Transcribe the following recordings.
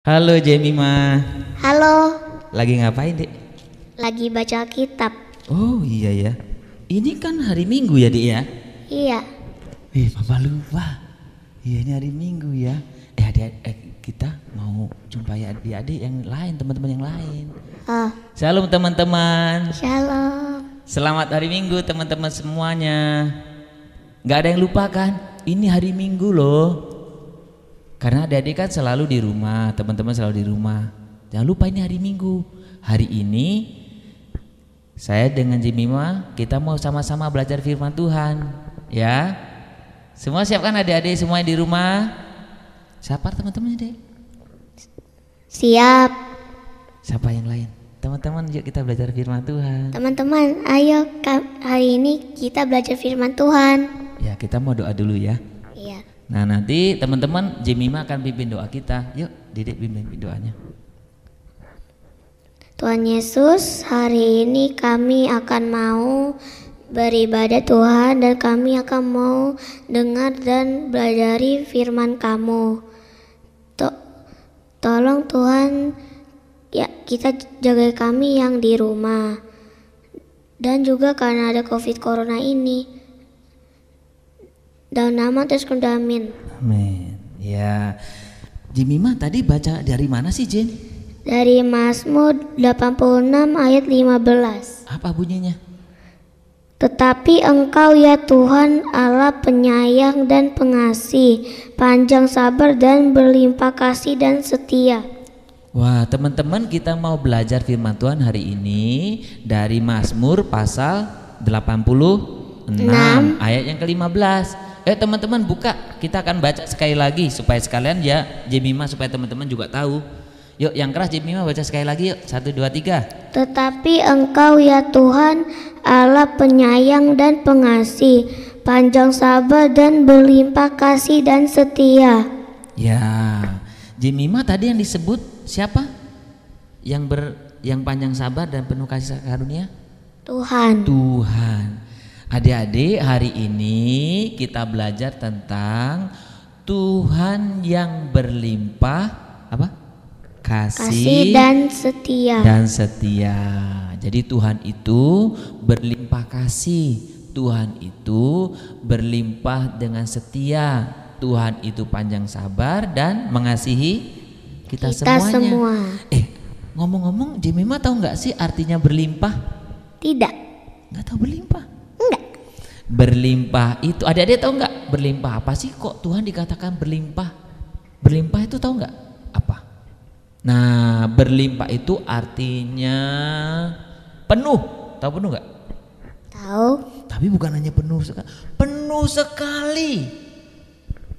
Halo Jemima. Halo, Lagi ngapain, Dek? lagi baca kitab. Oh iya ya. Ini kan hari Minggu ya, Dek ya? Iya, Papa lupa. Iya, ini hari Minggu ya. Kita mau jumpai adik-adik yang lain, teman-teman yang lain. Shalom teman-teman. shalom. Selamat hari Minggu teman-teman semuanya. Gak ada yang lupa kan? Ini hari Minggu loh. Karena adik-adik kan selalu di rumah, teman-teman selalu di rumah. Jangan lupa ini hari Minggu. Hari ini saya dengan Jemima kita mau sama-sama belajar firman Tuhan, ya. Semua siapkan adik-adik semua di rumah. Siapa teman-teman, Dek? Siap. Siapa yang lain? Teman-teman, yuk kita belajar firman Tuhan. Teman-teman, ayo hari ini kita belajar firman Tuhan. Ya, kita mau doa dulu ya. Iya. Nah, nanti teman-teman Jemima akan pimpin doa kita. Yuk, Dedek pimpin doanya. Tuhan Yesus, hari ini kami akan mau beribadah Tuhan dan kami akan mau dengar dan belajar firman Kamu. Tolong Tuhan, ya kita jaga kami yang di rumah. Dan juga karena ada COVID Corona ini. Dalam nama Tuhan Yesus, amin. Amin. Ya. Jemima tadi baca dari mana sih, Jen? Dari Mazmur 86 ayat 15. Apa bunyinya? Tetapi Engkau ya Tuhan Allah penyayang dan pengasih, panjang sabar dan berlimpah kasih dan setia. Wah, teman-teman, kita mau belajar firman Tuhan hari ini dari Mazmur pasal 86 ayat yang ke-15. Teman-teman buka, kita akan baca sekali lagi supaya sekalian ya Jemima, supaya teman-teman juga tahu. Yuk yang keras Jemima baca sekali lagi yuk. 1, 2, 3. Tetapi Engkau ya Tuhan Allah penyayang dan pengasih, panjang sabar dan berlimpah kasih dan setia. Ya, Jemima tadi yang disebut siapa? Yang panjang sabar dan penuh kasih karunia? Tuhan. Adik-adik, hari ini kita belajar tentang Tuhan yang berlimpah apa? Kasih dan setia. Jadi Tuhan itu berlimpah kasih, Tuhan itu berlimpah dengan setia, Tuhan itu panjang sabar dan mengasihi kita semuanya. Semua. Ngomong-ngomong, Jemima tahu nggak sih artinya berlimpah? Tidak. Nggak tahu berlimpah? Enggak. Berlimpah itu, adik-adik tahu nggak berlimpah apa sih? Kok Tuhan dikatakan berlimpah? Berlimpah itu tahu nggak apa? Nah, berlimpah itu artinya penuh. Tahu penuh nggak? Tahu. Tapi bukan hanya penuh sekali. Penuh sekali.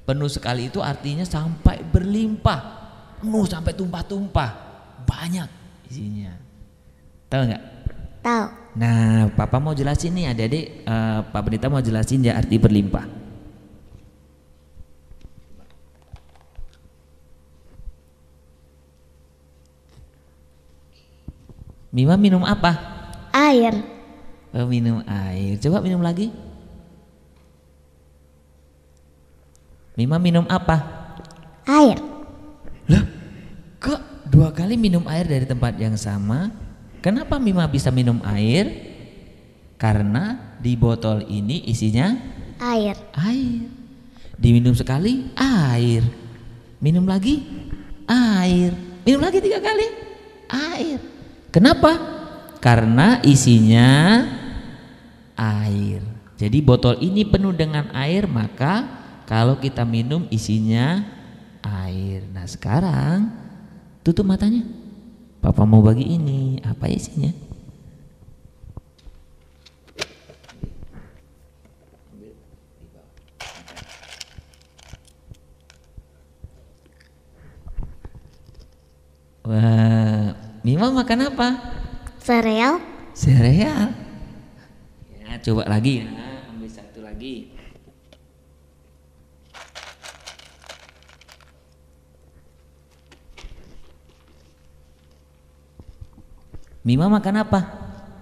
Penuh sekali itu artinya sampai berlimpah. Penuh sampai tumpah-tumpah. Banyak isinya. Tahu nggak? Tahu. Nah, Papa mau jelasin nih adik-adik, Pak Pendeta mau jelasin ya arti berlimpah. Mima minum apa? Air. Oh, minum air. Coba minum lagi. Mima minum apa? Air. Lah, kok 2 kali minum air dari tempat yang sama? Kenapa Mima bisa minum air? Karena di botol ini isinya Air. Diminum sekali air. Minum lagi air. Minum lagi 3 kali air. Kenapa? Karena isinya air. Jadi botol ini penuh dengan air, maka kalau kita minum isinya air. Nah, sekarang tutup matanya. Papa mau bagi ini, apa isinya? Wah, Mima makan apa? Sereal. Sereal. Ya, coba lagi ya, ambil 1 lagi. Mima makan apa?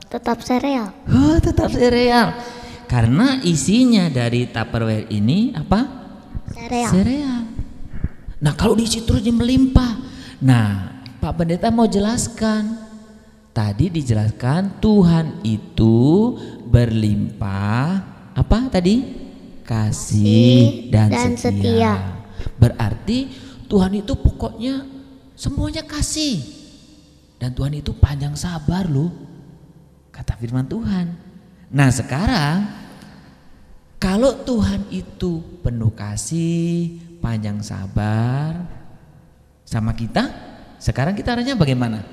Tetap sereal. Oh, tetap sereal. Karena isinya dari Tupperware ini apa? Sereal. Sereal. Nah, kalau diisi terus dia melimpah. Nah, Pak Pendeta mau jelaskan. Tadi dijelaskan Tuhan itu berlimpah apa tadi? Kasih dan setia. Berarti Tuhan itu pokoknya semuanya kasih. Dan Tuhan itu panjang sabar loh. Kata firman Tuhan. Nah, sekarang kalau Tuhan itu penuh kasih, panjang sabar sama kita, sekarang kita harusnya bagaimana?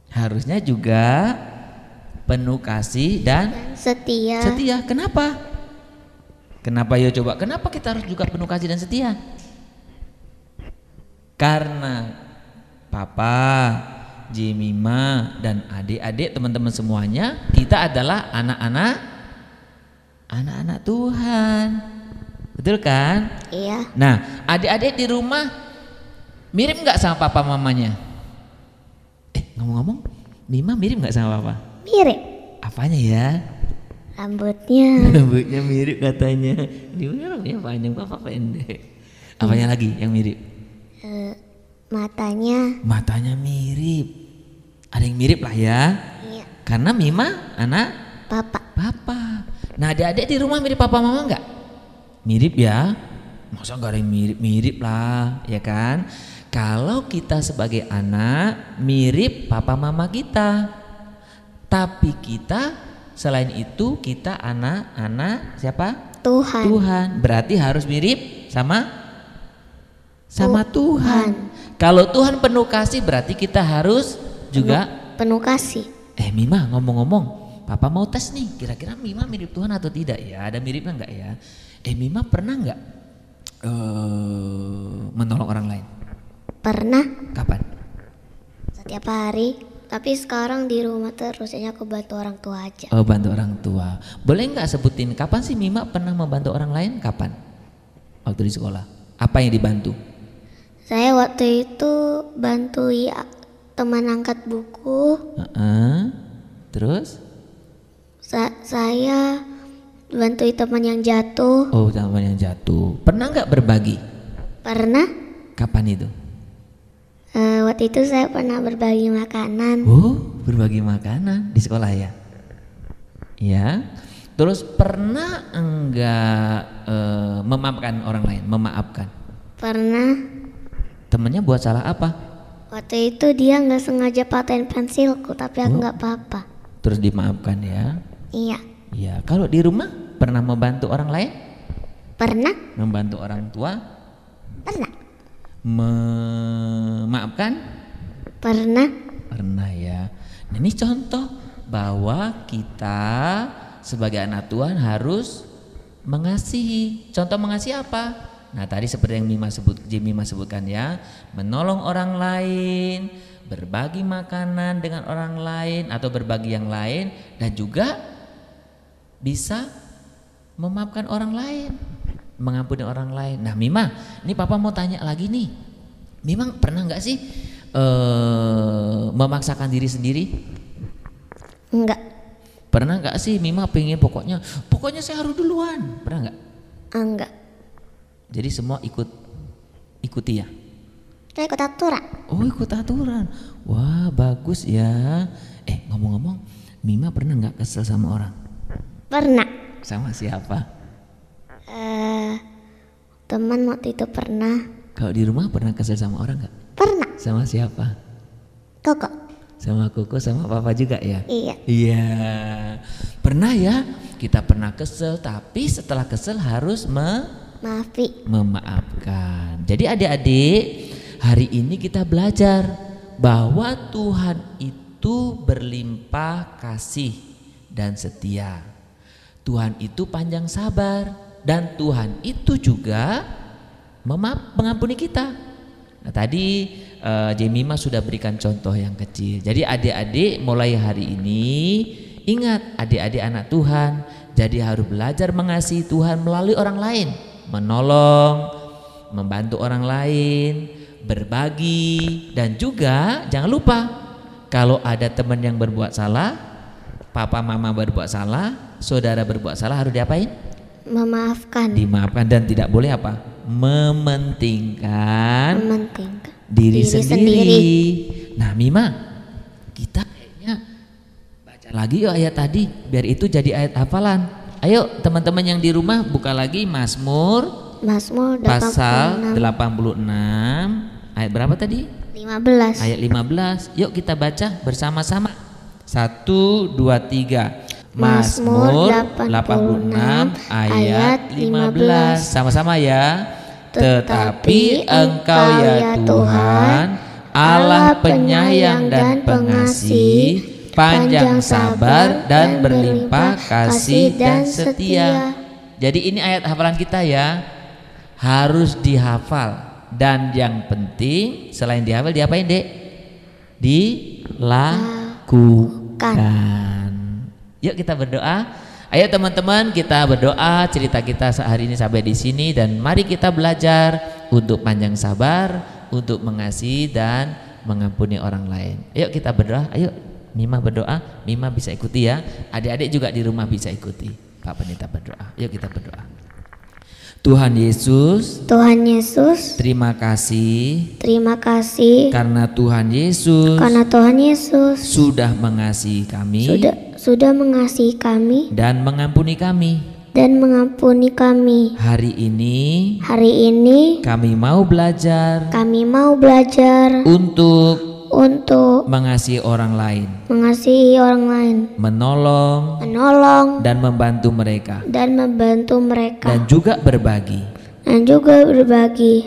Harusnya juga penuh kasih dan setia. Setia. Kenapa? Kenapa ya coba? Kenapa kita harus juga penuh kasih dan setia? Karena Papa, Jemima dan adik-adik teman-teman semuanya, kita adalah anak-anak Tuhan. Betul kan? Iya. Nah, adik-adik di rumah mirip nggak sama papa mamanya? Ngomong-ngomong, Mima mirip nggak sama papa? Mirip. Apanya ya? Rambutnya. Rambutnya mirip katanya. Dia rambutnya panjang, papa pendek. Apanya lagi yang mirip? Matanya. Matanya mirip. Ada yang mirip lah ya. Iya. Karena Mima anak papa. Nah, adik-adik di rumah mirip papa mama nggak? Mirip ya. Masa nggak ada yang mirip lah, ya kan? Kalau kita sebagai anak mirip papa mama kita, tapi kita selain itu kita anak-anak siapa? Tuhan. Berarti harus mirip sama Tuhan. Kalau Tuhan penuh kasih berarti kita harus juga penuh kasih. Mima ngomong-ngomong, papa mau tes nih, kira-kira Mima mirip Tuhan atau tidak ya? Ada miripnya nggak ya? Mima pernah nggak menolong orang lain? Pernah. Kapan? Setiap hari. Tapi sekarang di rumah terus, hanya aku bantu orang tua aja. Oh, bantu orang tua. Boleh nggak sebutin kapan sih Mima pernah membantu orang lain? Kapan? Waktu di sekolah. Apa yang dibantu? Saya waktu itu bantu teman angkat buku. Terus? Saya bantu teman yang jatuh. Oh, teman yang jatuh. Pernah nggak berbagi? Pernah. Kapan itu? Waktu itu saya pernah berbagi makanan. Oh, berbagi makanan di sekolah ya? Ya. Terus pernah enggak memaafkan orang lain? Memaafkan? Pernah. Temennya buat salah apa? Waktu itu dia nggak sengaja patahin pensilku, tapi aku nggak apa-apa. Terus dimaafkan ya? Iya. Ya. Kalau di rumah pernah membantu orang lain? Pernah. Membantu orang tua? Pernah. Memaafkan? Pernah. Pernah ya. Nah, ini contoh bahwa kita sebagai anak Tuhan harus mengasihi. Contoh mengasihi apa? Nah, tadi seperti yang Mima sebutkan ya, menolong orang lain, berbagi makanan dengan orang lain atau berbagi yang lain, dan juga bisa memaafkan orang lain, mengampuni orang lain. Nah, Mima, ini papa mau tanya lagi nih. Mima pernah nggak sih memaksakan diri sendiri? Enggak. Pernah nggak sih Mima pengen pokoknya saya harus duluan? Pernah nggak? Enggak. Jadi semua ikuti ya? Saya ikut aturan. Oh, ikut aturan. Wah, bagus ya. Ngomong-ngomong, Mima pernah nggak kesel sama orang? Pernah. Sama siapa? Teman waktu itu pernah. Kalau di rumah pernah kesel sama orang nggak? Pernah. Sama siapa? Koko. Sama Koko, sama Papa juga ya? Iya. Iya. Pernah ya? Kita pernah kesel, tapi setelah kesel harus memaafkan. Jadi adik-adik, hari ini kita belajar bahwa Tuhan itu berlimpah kasih dan setia. Tuhan itu panjang sabar, dan Tuhan itu juga mengampuni kita. Nah, tadi Jemima sudah berikan contoh yang kecil. Jadi adik-adik mulai hari ini ingat, adik-adik anak Tuhan, jadi harus belajar mengasihi Tuhan melalui orang lain, menolong, membantu orang lain, berbagi, dan juga jangan lupa kalau ada teman yang berbuat salah, papa mama berbuat salah, saudara berbuat salah, harus diapain? Memaafkan. Dimaafkan, dan tidak boleh apa? mementingkan diri diri sendiri. Nah, Mima, kita kayaknya baca lagi yuk ayat tadi, biar itu jadi ayat hafalan. Ayo teman-teman yang di rumah buka lagi Mazmur pasal 86 ayat berapa tadi? 15. Ayat 15. Yuk kita baca bersama-sama. 1, 2, 3. Mazmur 86 ayat 15. Sama-sama ya. Tetapi Engkau ya Tuhan, Allah penyayang dan pengasih, panjang sabar dan berlimpah kasih dan setia. Jadi ini ayat hafalan kita ya, harus dihafal. Dan yang penting selain dihafal, diapain Dek? Dilakukan. Yuk kita berdoa. Ayo teman-teman kita berdoa, cerita kita hari ini sampai di sini, dan mari kita belajar untuk panjang sabar, untuk mengasihi dan mengampuni orang lain. Ayo kita berdoa. Ayo Mima berdoa, Mima bisa ikuti ya. Adik-adik juga di rumah bisa ikuti. Pak Pendeta berdoa. Ayo kita berdoa. Tuhan Yesus, terima kasih karena Tuhan Yesus sudah mengasihi kami, mengasihi kami dan mengampuni kami. Hari ini kami mau belajar untuk mengasihi orang lain, menolong dan membantu mereka, dan juga berbagi.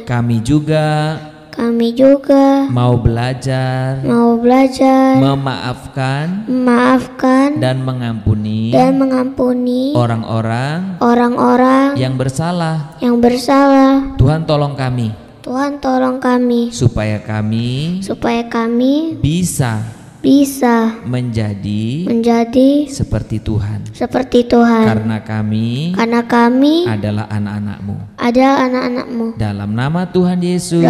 Kami juga mau belajar memaafkan dan mengampuni orang-orang yang bersalah. Tuhan tolong kami supaya kami bisa menjadi seperti Tuhan. Karena kami adalah anak-anak-Mu. Dalam nama Tuhan Yesus.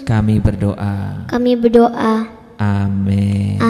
Kami berdoa. Amin.